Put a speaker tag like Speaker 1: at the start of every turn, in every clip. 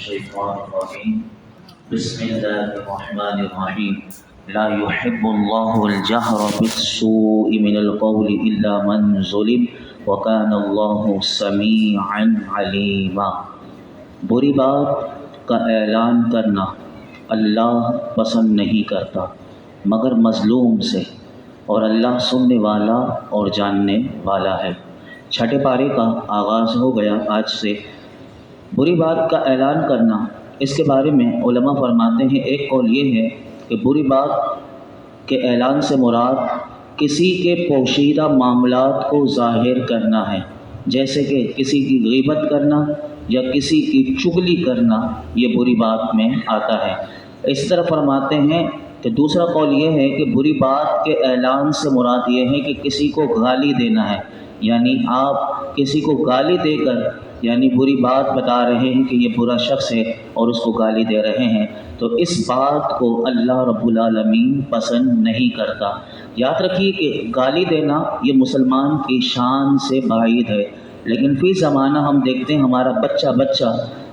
Speaker 1: الشيطان الرجيم بسم الله الرحمن الرحيم لا يحب الله الجهر بالسوء من القول إلا من ظلم وكان الله سميعا عليما۔ بری بات کا اعلان کرنا اللہ پسند نہیں کرتا مگر مظلوم سے، اور اللہ سننے والا اور جاننے والا ہے۔ چھٹے پارے کا آغاز ہو گیا آج سے۔ بری بات کا اعلان کرنا، اس کے بارے میں علماء فرماتے ہیں ایک قول یہ ہے کہ بری بات کے اعلان سے مراد کسی کے پوشیدہ معاملات کو ظاہر کرنا ہے، جیسے کہ کسی کی غیبت کرنا یا کسی کی چغلی کرنا، یہ بری بات میں آتا ہے۔ اس طرح فرماتے ہیں کہ دوسرا قول یہ ہے کہ بری بات کے اعلان سے مراد یہ ہے کہ کسی کو گالی دینا ہے، یعنی آپ کسی کو گالی دے کر یعنی بری بات بتا رہے ہیں کہ یہ برا شخص ہے اور اس کو گالی دے رہے ہیں، تو اس بات کو اللہ رب العالمین پسند نہیں کرتا۔ یاد رکھیے کہ گالی دینا یہ مسلمان کی شان سے بعید ہے، لیکن فی زمانہ ہم دیکھتے ہیں ہمارا بچہ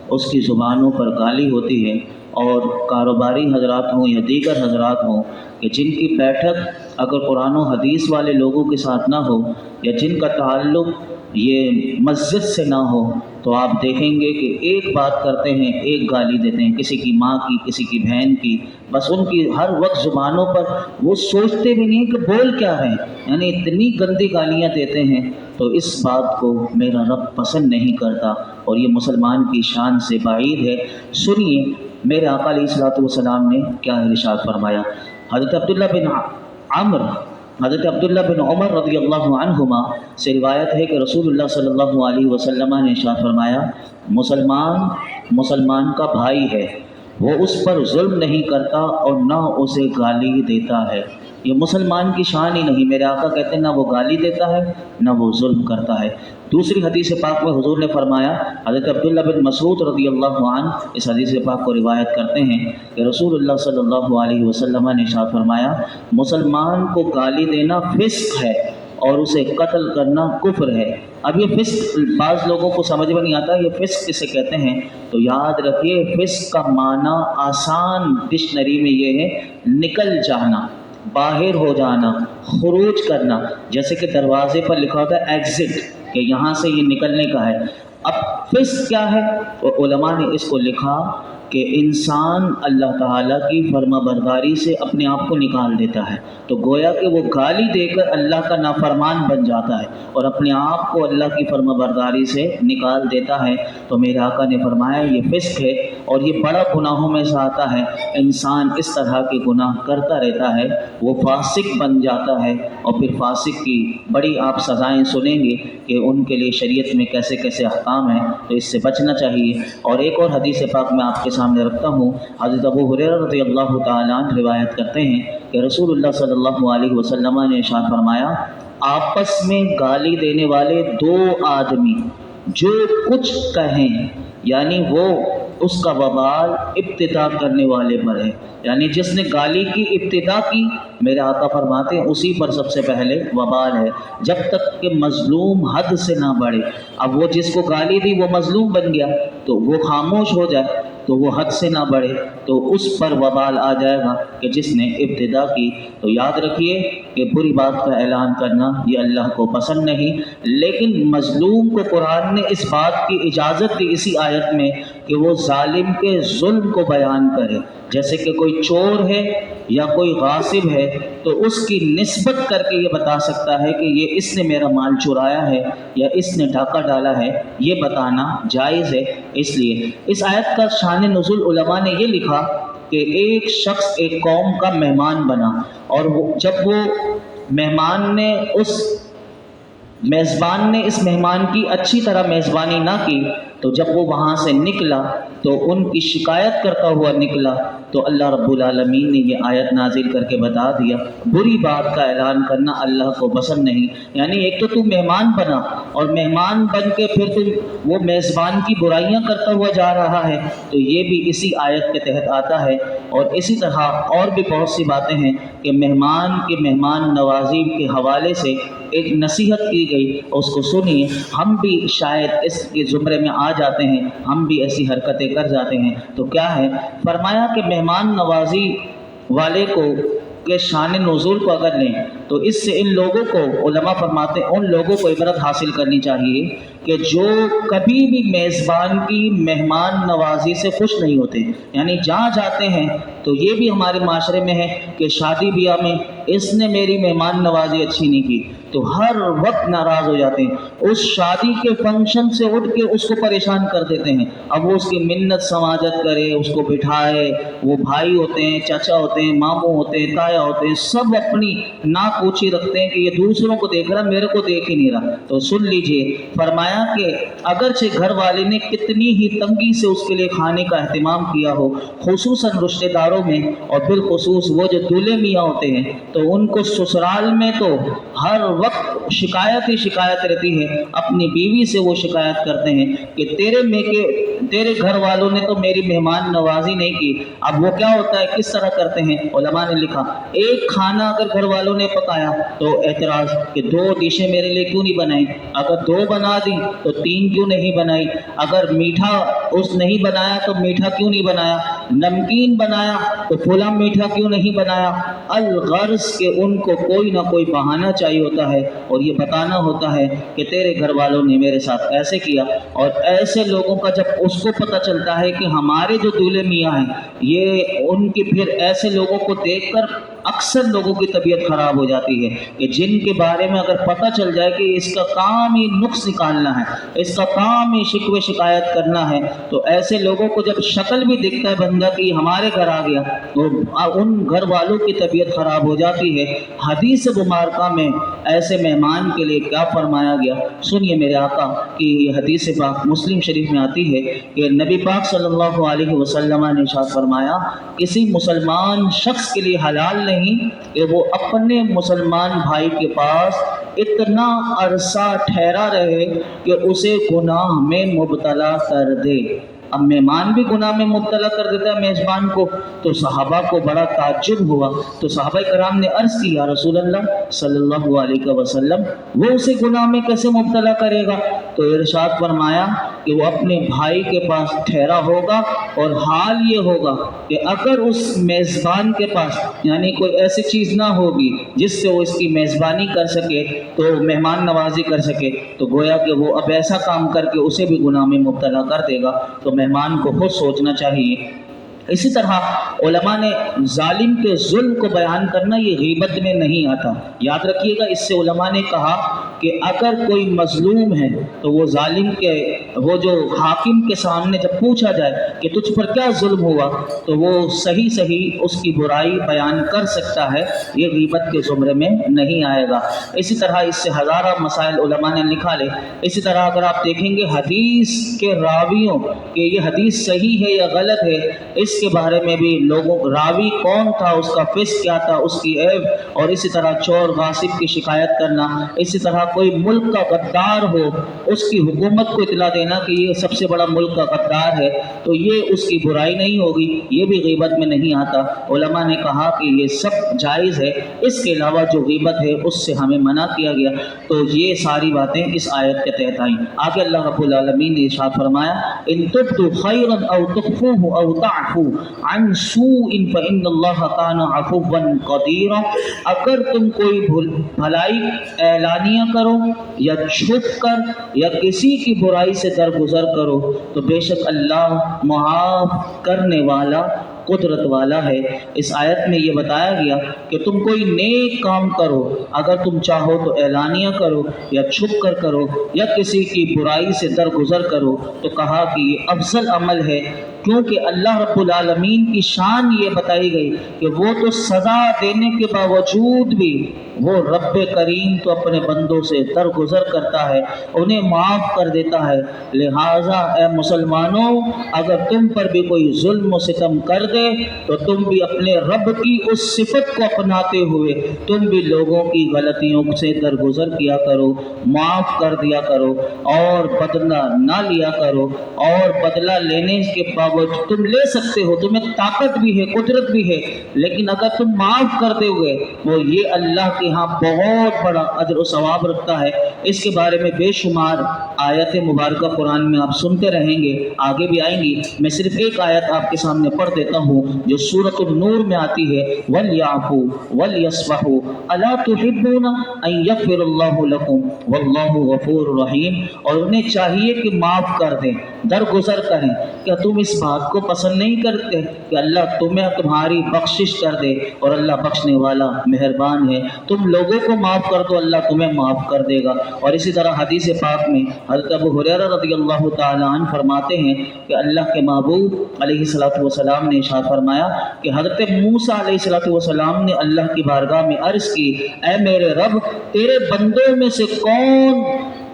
Speaker 1: اس کی زبانوں پر گالی ہوتی ہے، اور کاروباری حضرات ہوں یا دیگر حضرات ہوں کہ جن کی بیٹھک اگر قرآن و حدیث والے لوگوں کے ساتھ نہ ہو یا جن کا تعلق یہ مسجد سے نہ ہو، تو آپ دیکھیں گے کہ ایک بات کرتے ہیں ایک گالی دیتے ہیں، کسی کی ماں کی، کسی کی بہن کی، بس ان کی ہر وقت زبانوں پر وہ سوچتے بھی نہیں کہ بول کیا رہے ہیں، یعنی اتنی گندی گالیاں دیتے ہیں۔ تو اس بات کو میرا رب پسند نہیں کرتا اور یہ مسلمان کی شان سے بعید ہے۔ سنیے میرے آقا علیہ الصلوۃ والسلام نے کیا ارشاد فرمایا۔ حضرت عبداللہ بن عمر رضی اللہ عنہما سے روایت ہے کہ رسول اللہ صلی اللہ علیہ وسلم نے ارشاد فرمایا، مسلمان کا بھائی ہے، وہ اس پر ظلم نہیں کرتا اور نہ اسے گالی دیتا ہے۔ یہ مسلمان کی شان ہی نہیں، میرے آقا کہتے ہیں نہ وہ گالی دیتا ہے نہ وہ ظلم کرتا ہے۔ دوسری حدیث پاک میں حضور نے فرمایا، حضرت عبداللہ بن مسعود رضی اللہ عنہ اس حدیث پاک کو روایت کرتے ہیں کہ رسول اللہ صلی اللہ علیہ وسلم نے ارشاد فرمایا، مسلمان کو گالی دینا فسق ہے اور اسے قتل کرنا کفر ہے۔ اب یہ فسق بعض لوگوں کو سمجھ میں نہیں آتا یہ فسق کسے کہتے ہیں، تو یاد رکھیے فسق کا معنی آسان ڈکشنری میں یہ ہے نکل جانا، باہر ہو جانا، خروج کرنا، جیسے کہ دروازے پر لکھا ہوتا ہے ایگزٹ، کہ یہاں سے یہ نکلنے کا ہے۔ اب فسق کیا ہے؟ تو علماء نے اس کو لکھا کہ انسان اللہ تعالیٰ کی فرما برداری سے اپنے آپ کو نکال دیتا ہے، تو گویا کہ وہ گالی دے کر اللہ کا نافرمان بن جاتا ہے اور اپنے آپ کو اللہ کی فرما برداری سے نکال دیتا ہے۔ تو میرے آقا نے فرمایا یہ فسق ہے اور یہ بڑا گناہوں میں سے آتا ہے۔ انسان اس طرح کے گناہ کرتا رہتا ہے، وہ فاسق بن جاتا ہے، اور پھر فاسق کی بڑی آپ سزائیں سنیں گے کہ ان کے لیے شریعت میں کیسے کیسے احکام ہیں، تو اس سے بچنا چاہیے۔ اور ایک اور حدیث پاک میں آپ کے سامنے رکھتا ہوں، حضرت ابو ہریرہ رضی اللہ تعالیٰ عنہ روایت کرتے ہیں کہ رسول اللہ صلی اللہ علیہ وسلم نے ارشاد فرمایا، آپس میں گالی دینے والے دو آدمی جو کچھ کہیں، یعنی وہ اس کا وبال ابتدا کرنے والے پر ہے، یعنی جس نے گالی کی ابتدا کی، میرے آقا فرماتے ہیں اسی پر سب سے پہلے وبال ہے، جب تک کہ مظلوم حد سے نہ بڑھے۔ اب وہ جس کو گالی دی وہ مظلوم بن گیا، تو وہ خاموش ہو جائے، تو وہ حد سے نہ بڑھے، تو اس پر وبال آ جائے گا کہ جس نے ابتدا کی۔ تو یاد رکھیے کہ بری بات کا اعلان کرنا یہ اللہ کو پسند نہیں، لیکن مظلوم کو قرآن نے اس بات کی اجازت دی اسی آیت میں کہ وہ ظالم کے ظلم کو بیان کرے، جیسے کہ کوئی چور ہے یا کوئی غاصب ہے تو اس کی نسبت کر کے یہ بتا سکتا ہے کہ یہ اس نے میرا مال چرایا ہے یا اس نے ڈاکہ ڈالا ہے، یہ بتانا جائز ہے۔ اس لیے اس آیت کا شان نزول علماء نے یہ لکھا کہ ایک شخص ایک قوم کا مہمان بنا، اور جب وہ مہمان نے اس مہمان کی اچھی طرح میزبانی نہ کی، تو جب وہ وہاں سے نکلا تو ان کی شکایت کرتا ہوا نکلا، تو اللہ رب العالمین نے یہ آیت نازل کر کے بتا دیا بری بات کا اعلان کرنا اللہ کو پسند نہیں۔ یعنی ایک تو مہمان بنا اور مہمان بن کے پھر وہ میزبان کی برائیاں کرتا ہوا جا رہا ہے، تو یہ بھی اسی آیت کے تحت آتا ہے۔ اور اسی طرح اور بھی بہت سی باتیں ہیں کہ مہمان نوازی کے حوالے سے ایک نصیحت کی گئی، اس کو سنیے، ہم بھی شاید اس کے زمرے میں آ جاتے ہیں، ہم بھی ایسی حرکتیں کر جاتے ہیں۔ تو کیا ہے؟ فرمایا کہ مہمان نوازی والے کو کے شان نزول کو اگر لیں تو اس سے ان لوگوں کو، علماء فرماتے ہیں، ان لوگوں کو عبرت حاصل کرنی چاہیے کہ جو کبھی بھی میزبان کی مہمان نوازی سے خوش نہیں ہوتے، یعنی جہاں جاتے ہیں تو یہ بھی ہمارے معاشرے میں ہے کہ شادی بیاہ میں اس نے میری مہمان نوازی اچھی نہیں کی تو ہر وقت ناراض ہو جاتے ہیں، اس شادی کے فنکشن سے اٹھ کے اس کو پریشان کر دیتے ہیں، اب وہ اس کی منت سماجت کرے، اس کو بٹھائے، وہ بھائی ہوتے ہیں، چچا ہوتے ہیں، ماموں ہوتے ہیں، تایا ہوتے ہیں، سب اپنی ناک اونچی رکھتے ہیں کہ یہ دوسروں کو دیکھ رہا، میرے کو دیکھ ہی نہیں رہا۔ تو سن لیجئے، فرمایا کہ اگرچہ گھر والے نے کتنی ہی تنگی سے اس کے لیے کھانے کا اہتمام کیا ہو، خصوصاً رشتہ داروں میں اور بالخصوص وہ جو دولہے میاں ہوتے ہیں، تو ان کو سسرال میں تو ہر وقت شکایت ہی شکایت رہتی ہے، اپنی بیوی سے وہ شکایت کرتے ہیں کہ تیرے گھر والوں نے تو میری مہمان نوازی نہیں کی۔ اب وہ کیا ہوتا ہے، کس طرح کرتے ہیں؟ علماء نے لکھا، ایک کھانا اگر گھر والوں نے پکایا تو اعتراض کہ 2 ڈشیں میرے لیے کیوں نہیں بنائی، اگر 2 بنا دی تو 3 کیوں نہیں بنائی، اگر میٹھا اس نہیں بنایا تو میٹھا کیوں نہیں بنایا، نمکین بنایا تو پھلا میٹھا کیوں نہیں بنایا۔ الغرض کہ ان کو کوئی نہ کوئی بہانہ چاہیے ہوتا ہے اور یہ بتانا ہوتا ہے کہ تیرے گھر والوں نے میرے ساتھ ایسے کیا۔ اور ایسے لوگوں کا جب اس کو پتہ چلتا ہے کہ ہمارے جو دولہے میاں ہیں یہ ان کی، پھر ایسے لوگوں کو دیکھ کر اکثر لوگوں کی طبیعت خراب ہو جاتی ہے کہ جن کے بارے میں اگر پتہ چل جائے کہ اس کا کام ہی نقص نکالنا ہے، اس کا کام ہی شکوے شکایت کرنا ہے، تو ایسے لوگوں کو جب شکل بھی دکھتا ہے بندہ کہ ہمارے گھر آ گیا تو ان گھر والوں کی طبیعت خراب ہو جاتی ہے۔ حدیث مبارکہ میں ایسے مہمان کے لیے کیا فرمایا گیا، سنیے میرے آقا کی یہ حدیث پاک مسلم شریف میں آتی ہے کہ نبی پاک صلی اللہ علیہ وسلم نے ارشاد فرمایا، کسی مسلمان شخص کے لیے حلال نہیں کہ وہ اپنے مسلمان بھائی کے پاس اتنا عرصہ ٹھہرا رہے کہ اسے گناہ میں مبتلا کر دے۔ اب مہمان بھی گناہ میں مبتلا کر دیتا ہے میزبان کو، تو صحابہ کو بڑا تعجب ہوا، تو صحابہ کرام نے عرض کی، یا رسول اللہ صلی اللہ علیہ وسلم وہ اسے گناہ میں کیسے مبتلا کرے گا؟ تو ارشاد فرمایا کہ وہ اپنے بھائی کے پاس ٹھہرا ہوگا اور حال یہ ہوگا کہ اگر اس میزبان کے پاس یعنی کوئی ایسی چیز نہ ہوگی جس سے وہ اس کی میزبانی کر سکے، تو مہمان نوازی کر سکے، تو گویا کہ وہ اب ایسا کام کر کے اسے بھی گناہ میں مبتلا کر دے گا۔ تو مہمان کو خود سوچنا چاہیے۔ اسی طرح علماء نے ظالم کے ظلم کو بیان کرنا یہ غیبت میں نہیں آتا، یاد رکھیے گا۔ اس سے علماء نے کہا کہ اگر کوئی مظلوم ہے تو وہ ظالم کے، وہ جو حاکم کے سامنے جب پوچھا جائے کہ تجھ پر کیا ظلم ہوا، تو وہ صحیح صحیح اس کی برائی بیان کر سکتا ہے، یہ غیبت کے زمرے میں نہیں آئے گا۔ اسی طرح اس سے ہزارہ مسائل علماء نے لکھا لے۔ اسی طرح اگر آپ دیکھیں گے حدیث کے راویوں کہ یہ حدیث صحیح ہے یا غلط ہے، اس کے بارے میں بھی لوگوں، راوی کون تھا، اس کا فسق کیا تھا، اس کی عیب، اور اسی طرح چور غاصب کی شکایت کرنا، اسی طرح کوئی ملک کا غدار ہو اس کی حکومت کو اطلاع دینا کہ یہ سب سے بڑا ملک کا غدار ہے، تو یہ اس کی برائی نہیں ہوگی، یہ بھی غیبت میں نہیں آتا۔ علماء نے کہا کہ یہ سب جائز ہے، اس کے علاوہ جو غیبت ہے اس سے ہمیں منع کیا گیا۔ تو یہ ساری باتیں اس آیت کے تحت آئیں۔ آگے اللہ رب العالمین نے ارشاد فرمایا، ان تبدوا خیرا او تخفوه او تعفوا عن سوء فان اللہ کان عفوا قدیرا، اگر تم کوئی بھلائی اعلانیہ کرو یا چھپ کر یا کسی کی برائی سے درگزر کرو تو بے شک اللہ معاف کرنے والا، قدرت والا ہے۔ اس آیت میں یہ بتایا گیا کہ تم کوئی نیک کام کرو، اگر تم چاہو تو اعلانیہ کرو یا چھپ کر کرو یا کسی کی برائی سے درگزر کرو، تو کہا کہ یہ افضل عمل ہے، کیونکہ اللہ رب العالمین کی شان یہ بتائی گئی کہ وہ تو سزا دینے کے باوجود بھی وہ رب کریم تو اپنے بندوں سے درگزر کرتا ہے، انہیں معاف کر دیتا ہے۔ لہٰذا اے مسلمانوں، اگر تم پر بھی کوئی ظلم و ستم کر دے تو تم بھی اپنے رب کی اس صفت کو اپناتے ہوئے تم بھی لوگوں کی غلطیوں سے درگزر کیا کرو، معاف کر دیا کرو اور بدلہ نہ لیا کرو، اور بدلہ لینے کے باوجود تم لے سکتے ہو، تمہیں طاقت بھی ہے، قدرت بھی ہے، لیکن اگر تم معاف کرتے ہوئے وہ یہ اللہ کی کے ہاں بہت بڑا اجر و ثواب رکھتا ہے۔ اس کے بارے میں بے شمار آیت مبارکہ قرآن میں آپ سنتے رہیں گے، آگے بھی آئیں گی۔ میں صرف ایک آیت آپ کے سامنے پڑھ دیتا ہوں جو سورۃ النور میں آتی ہے، وَلْيَعْفُوا وَلْيَصْفَحُوا أَلَا تُحِبُّونَ أَن يَغْفِرَ اللَّهُ لَكُمْ وَاللَّهُ غَفُورٌ رَحِيمٌ۔ اور انہیں چاہیے کہ معاف کر دیں، درگزر کریں۔ کیا تم اس بات کو پسند نہیں کرتے کہ اللہ تمہیں تمہاری بخشش کر دے؟ اور اللہ بخشنے والا مہربان ہے۔ تم لوگوں کو معاف کر دو، اللہ تمہیں معاف کر دے گا۔ اور اسی طرح حدیث پاک میں حضرت ابو ہریرہ رضی اللہ تعالی عنہ فرماتے ہیں کہ اللہ کے محبوب علیہ الصلوۃ والسلام نے ارشاد فرمایا کہ حضرت موسیٰ علیہ الصلوۃ والسلام نے اللہ کی بارگاہ میں عرض کی، اے میرے رب، تیرے بندوں میں سے کون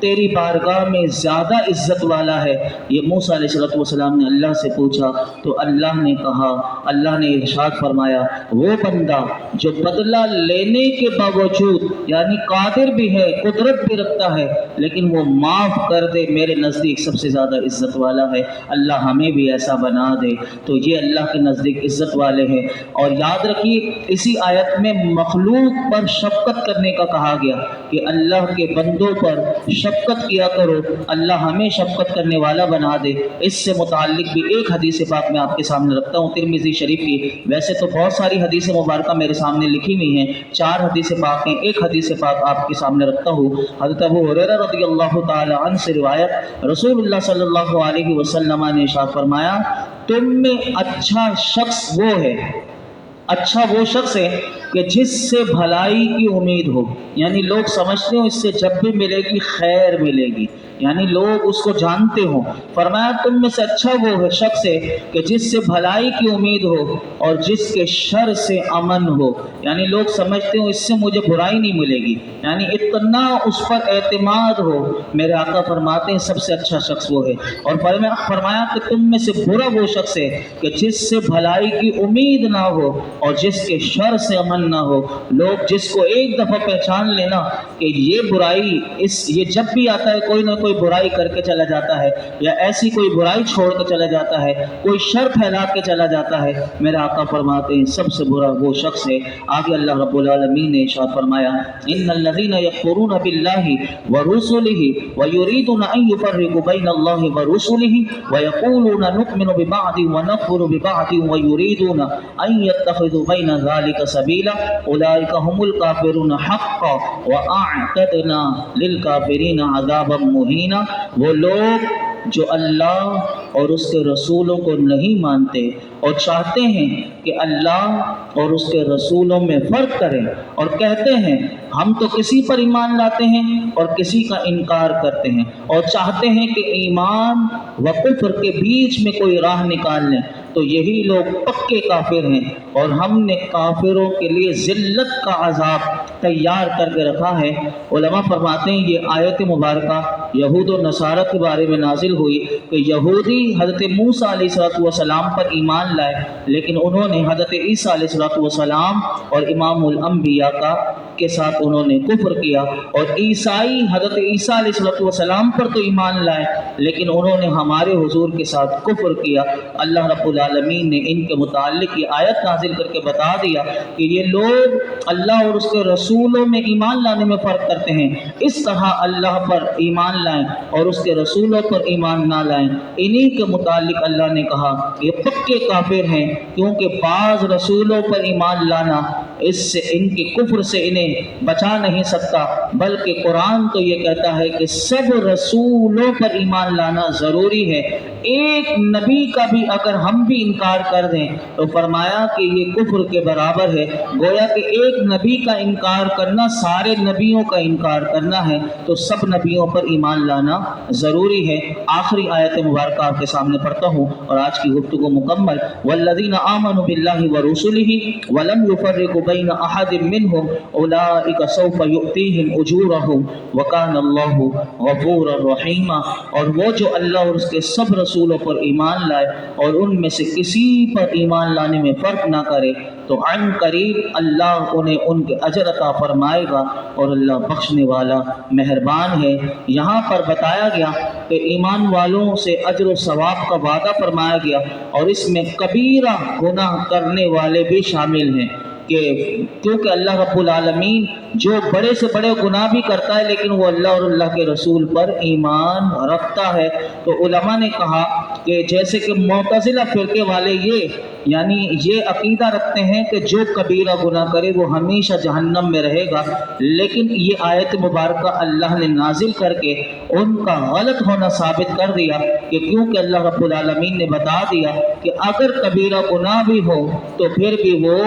Speaker 1: تیری بارگاہ میں زیادہ عزت والا ہے؟ یہ موسیٰ علیہ الصلوۃ والسلام نے اللہ سے پوچھا تو اللہ نے کہا، اللہ نے ارشاد فرمایا، وہ بندہ جو بدلہ لینے کے باوجود یعنی قادر بھی ہے، قدرت بھی رکھتا ہے، لیکن وہ معاف کر دے، میرے نزدیک سب سے زیادہ عزت والا ہے۔ اللہ ہمیں بھی ایسا بنا دے۔ تو یہ اللہ کے نزدیک عزت والے ہیں۔ اور یاد رکھیے اسی آیت میں مخلوق پر شفقت کرنے کا کہا گیا کہ اللہ کے بندوں پر شفقت کیا کرو، اللہ ہمیں شفقت کرنے والا بنا دے۔ اس سے متعلق بھی ایک حدیث پاک میں آپ کے سامنے رکھتا ہوں، ترمذی شریف کی۔ ویسے تو بہت ساری حدیث مبارکہ میرے سامنے لکھی ہوئی ہیں، 4 حدیث پاک ہیں، ایک حدیث پاک آپ کے سامنے رکھتا ہوں۔ حضرت ابو ہریرہ رضی اللہ تعالی عنہ سے روایت، رسول اللہ صلی اللہ علیہ وسلم نے ارشاد فرمایا، تم میں اچھا شخص وہ شخص ہے کہ جس سے بھلائی کی امید ہو، یعنی لوگ سمجھتے ہوں اس سے جب بھی ملے گی خیر ملے گی، یعنی لوگ اس کو جانتے ہوں۔ فرمایا تم میں سے اچھا وہ شخص ہے کہ جس سے بھلائی کی امید ہو اور جس کے شر سے امن ہو، یعنی لوگ سمجھتے ہوں اس سے مجھے برائی نہیں ملے گی، یعنی اتنا اس پر اعتماد ہو۔ میرے آقا فرماتے ہیں سب سے اچھا شخص وہ ہے۔ اور فرمایا کہ تم میں سے برا وہ شخص ہے کہ جس سے بھلائی کی امید نہ ہو اور جس کے شر سے امن نہ ہو۔ لوگ جس کو ایک دفعہ پہچان لینا کہ یہ برائی یہ جب بھی آتا ہے کوئی نہ کوئی برائی کر کے چلا جاتا ہے، یا ایسی کوئی برائی چھوڑ کے چلا جاتا ہے، کوئی شر پھیلا کے چلا جاتا ہے، میرے آقا فرماتے ہیں سب سے برا وہ شخص ہے۔ آگے اللہ رب العالمین نے ارشاد فرمایا، ان الذین یکفرون باللہ ورسلہ ویریدون ان یفرقوا بین اللہ ورسلہ ویقولون نؤمن ببعض ونکفر ببعض ویریدون ان یتخذوا بین ذلک سبیلا اولئک هم الکافرون حقا واعتدنا للکافرین عذابا مہینا۔ وہ لوگ جو اللہ اور اس کے رسولوں کو نہیں مانتے اور چاہتے ہیں کہ اللہ اور اس کے رسولوں میں فرق کریں اور کہتے ہیں ہم تو کسی پر ایمان لاتے ہیں اور کسی کا انکار کرتے ہیں، اور چاہتے ہیں کہ ایمان و کفر کے بیچ میں کوئی راہ نکال لیں، تو یہی لوگ پکے کافر ہیں، اور ہم نے کافروں کے لیے ذلت کا عذاب تیار کر کے رکھا ہے۔ علماء فرماتے ہیں یہ آیت مبارکہ یہود و نصارہ کے بارے میں نازل ہوئی کہ یہودی حضرت موسیٰ علیہ السلام پر ایمان لائے، لیکن انہوں نے حضرت عیسیٰ علیہ السلام اور امام الانبیاء کے ساتھ انہوں نے کفر کیا، اور عیسائی حضرت عیسیٰ علیہ السلام پر تو ایمان لائے لیکن انہوں نے ہمارے حضور کے ساتھ کفر کیا۔ اللہ رب العالمین نے ان کے متعلق یہ آیت نازل کر کے بتا دیا کہ یہ لوگ اللہ اور اس کے رسولوں میں ایمان لانے میں فرق کرتے ہیں، اس طرح اللہ پر ایمان لائیں اور اس کے رسولوں پر ایمان نہ لائیں۔ انہی کے متعلق اللہ نے کہا یہ پکے کافر ہیں، کیونکہ بعض رسولوں پر ایمان لانا اس سے ان کے کفر سے انہیں بچا نہیں سکتا، بلکہ قرآن تو یہ کہتا ہے کہ سب رسولوں پر ایمان لانا ضروری ہے۔ ایک نبی کا بھی اگر ہم بھی انکار کر دیں تو فرمایا کہ یہ کفر کے برابر ہے، گویا کہ ایک نبی کا انکار کرنا سارے نبیوں کا انکار کرنا ہے، تو سب نبیوں پر ایمان لانا ضروری ہے۔ آخری آیت مبارکہ آپ کے سامنے پڑھتا ہوں اور آج کی گفتگو مکمل۔ والذین آمنوا باللہ ورسلہ ولم یفرقوا بین احد منہم اولئک سوف یؤتیہم اجورہم وکان اللہ غفورا رحیما۔ اور وہ جو اللہ اور اس کے سب رسولوں پر ایمان لائے اور ان میں سے کسی پر ایمان لانے میں فرق نہ کرے تو عن قریب اللہ انہیں ان کے اجر عطا فرمائے گا، اور اللہ بخشنے والا مہربان ہے۔ یہاں پر بتایا گیا کہ ایمان والوں سے اجر و ثواب کا وعدہ فرمایا گیا، اور اس میں کبیرہ گناہ کرنے والے بھی شامل ہیں کہ کیونکہ اللہ رب العالمین جو بڑے سے بڑے گناہ بھی کرتا ہے لیکن وہ اللہ اور اللہ کے رسول پر ایمان رکھتا ہے۔ تو علماء نے کہا کہ جیسے کہ معتزلہ فرقے والے یہ عقیدہ رکھتے ہیں کہ جو کبیرہ گناہ کرے وہ ہمیشہ جہنم میں رہے گا، لیکن یہ آیت مبارکہ اللہ نے نازل کر کے ان کا غلط ہونا ثابت کر دیا کہ کیونکہ اللہ رب العالمین نے بتا دیا کہ اگر کبیرہ گناہ بھی ہو تو پھر بھی وہ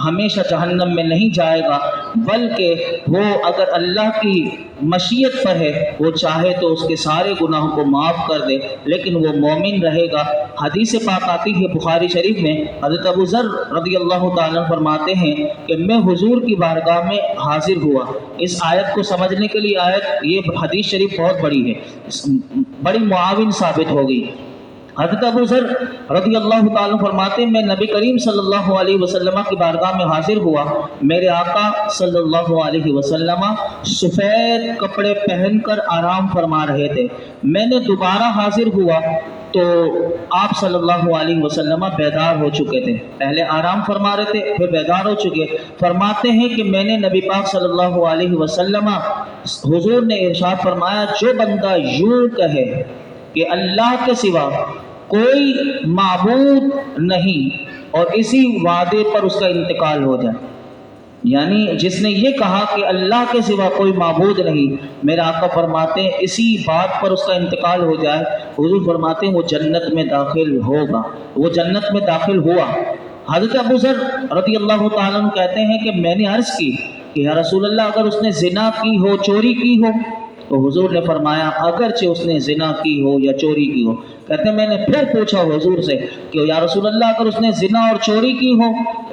Speaker 1: ہمیشہ جہنم میں نہیں جائے گا، بلکہ وہ اگر اللہ کی مشیت پر ہے وہ چاہے تو اس کے سارے گناہوں کو معاف کر دے، لیکن وہ مومن رہے گا۔ حدیث پاک آتی ہے بخاری شریف میں، حضرت ابو ذر رضی اللہ تعالیٰ فرماتے ہیں کہ میں حضور کی بارگاہ میں حاضر ہوا۔ اس آیت کو سمجھنے کے لیے یہ حدیث شریف بہت بڑی ہے، بڑی معاون ثابت ہوگی۔ حضرت ابو ذر رضی اللہ تعالیٰ فرماتے ہیں میں نبی کریم صلی اللہ علیہ وسلم کی بارگاہ میں حاضر ہوا، میرے آقا صلی اللہ علیہ وسلم سفید کپڑے پہن کر آرام فرما رہے تھے۔ میں نے دوبارہ حاضر ہوا تو آپ صلی اللہ علیہ وسلم بیدار ہو چکے تھے، پہلے آرام فرما رہے تھے پھر بیدار ہو چکے۔ فرماتے ہیں کہ میں نے نبی پاک صلی اللہ علیہ وسلم، حضور نے ارشاد فرمایا جو بندہ یوں کہے کہ اللہ کے سوا کوئی معبود نہیں اور اسی وعدے پر اس کا انتقال ہو جائے، یعنی جس نے یہ کہا کہ اللہ کے سوا کوئی معبود نہیں، میرے آقا فرماتے ہیں اسی بات پر اس کا انتقال ہو جائے، حضور فرماتے ہیں وہ جنت میں داخل ہوگا، وہ جنت میں داخل ہوا۔ حضرت ابو ذر رضی اللہ تعالیٰ عنہ کہتے ہیں کہ میں نے عرض کی کہ یا رسول اللہ اگر اس نے زنا کی ہو، چوری کی ہو، تو حضور نے فرمایا اگرچہ اس نے زنا کی ہو یا چوری کی ہو۔ کہتے ہیں میں نے پھر پوچھا حضور سے کہ یا رسول اللہ اگر اس نے زنا اور چوری کی ہو،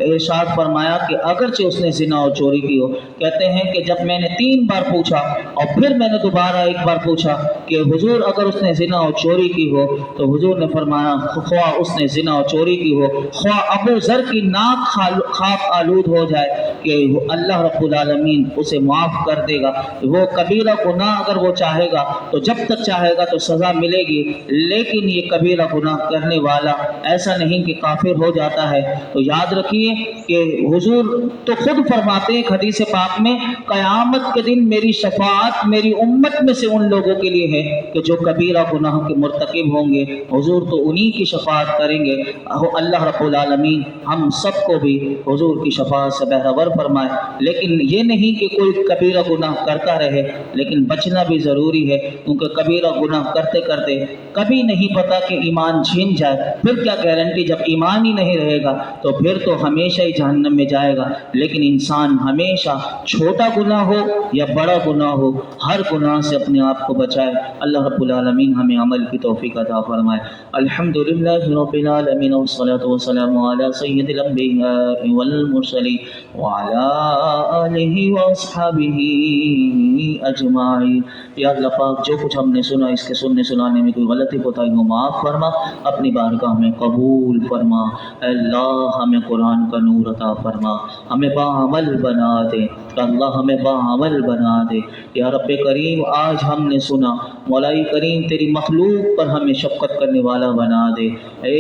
Speaker 1: ارشاد فرمایا کہ اگرچہ اس نے زنا اور چوری کی ہو۔ کہتے ہیں کہ جب میں نے 3 بار پوچھا اور پھر میں نے دوبارہ 1 بار پوچھا کہ حضور اگر اس نے زنا اور چوری کی ہو، تو حضور نے فرمایا خواہ اس نے زنا اور چوری کی ہو، خواہ ابو ذر کی ناک خاک آلود ہو جائے کہ اللہ رب العالمین اسے معاف کر دے گا۔ وہ کبیرہ گناہ اگر وہ چاہے گا تو جب تک چاہے گا تو سزا ملے گی، لیکن یہ کبیرہ گناہ کرنے والا ایسا نہیں کہ کافر ہو جاتا ہے۔ تو یاد رکھیے کہ حضور تو خود فرماتے ہیں حدیث پاک میں قیامت کے دن میری شفاعت میری امت میں سے ان لوگوں کے لیے ہے کہ جو کبیرہ گناہ کے مرتکب ہوں گے، حضور تو انہی کی شفاعت کریں گے۔ اللہ رب العالمین ہم سب کو بھی حضور کی شفاعت سے بہرور فرمائے۔ لیکن یہ نہیں کہ کوئی کبیرہ گناہ کرتا رہے، لیکن بچنا بھی ضروری ہے، کیونکہ کبیرہ گناہ کرتے کرتے کبھی نہیں پتا کہ ایمان چھین جائے، پھر کیا گارنٹی جب ایمان ہی نہیں رہے گا تو پھر تو ہمیشہ ہی جہنم میں جائے گا۔ لیکن انسان ہمیشہ چھوٹا گناہ ہو یا بڑا گناہ ہو، ہر گناہ سے اپنے آپ کو بچائے۔ اللہ رب العالمین ہمیں عمل کی توفیق عطا فرمائے۔ الحمدللہ رب العالمین والصلاة والسلام علی سید الانبیاء والمرسلین وعلی آلہ واصحابہ اجمعین۔ یا اللہ پاک جو کچھ ہم نے سنا اس کے سننے سنانے میں کوئی غلطی کوتاہی ہو معاف فرما، اپنی بارگاہ میں قبول فرما۔ اے اللہ ہمیں قرآن کا نور عطا فرما، ہمیں باعمل بنا دے، اللہ ہمیں باعمل بنا دے۔ یا رب کریم آج ہم نے سنا، مولا کریم تیری مخلوق پر ہمیں شفقت کرنے والا بنا دے۔ اے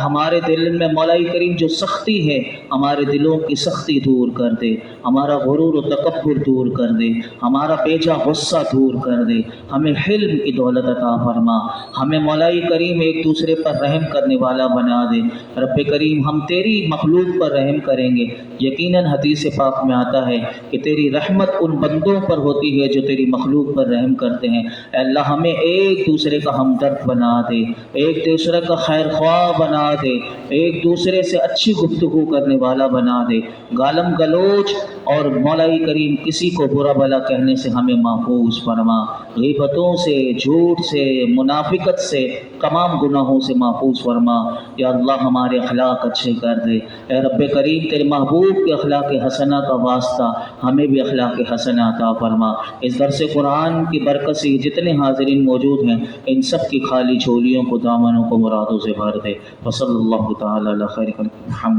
Speaker 1: ہمارے دل میں مولا کریم جو سختی ہے، ہمارے دلوں کی سختی دور کر دے، ہمارا غرور و تکبر دور کر دے، ہمارا بیجا غصہ دور کر دے، ہمیں حلم کی دولت عطا فرما، ہمیں مولا کریم ایک دوسرے پر رحم کرنے والا بنا دے۔ رب کریم ہم تیری مخلوق پر رحم کریں گے، یقیناً حدیث پاک میں آتا ہے کہ تیری رحمت ان بندوں پر ہوتی ہے جو تیری مخلوق پر رحم کرتے ہیں۔ اے اللہ ہمیں ایک دوسرے کا ہمدرد بنا دے، ایک دوسرے کا خیر خواہ بنا دے، ایک دوسرے سے اچھی گفتگو کرنے والا بنا دے، گالم گلوچ اور مولا کریم کسی کو برا بھلا کہنے سے ہمیں محفوظ فرما، غیبتوں سے، جھوٹ سے، منافقت سے، تمام گناہوں سے محفوظ فرما۔ یا اللہ ہمارے اخلاق اچھے کر دے۔ اے رب کریم تیرے محبوب کے اخلاق حسنہ کا واسطہ ہمیں بھی اخلاق حسنہ عطا فرما۔ اس درس قرآن کی برکت سے جتنے حاضرین موجود ہیں ان سب کی خالی جھولیوں کو، دامنوں کو مرادوں سے بھر دے۔ وصلی اللہ تعالی علی خیر خلق محمد۔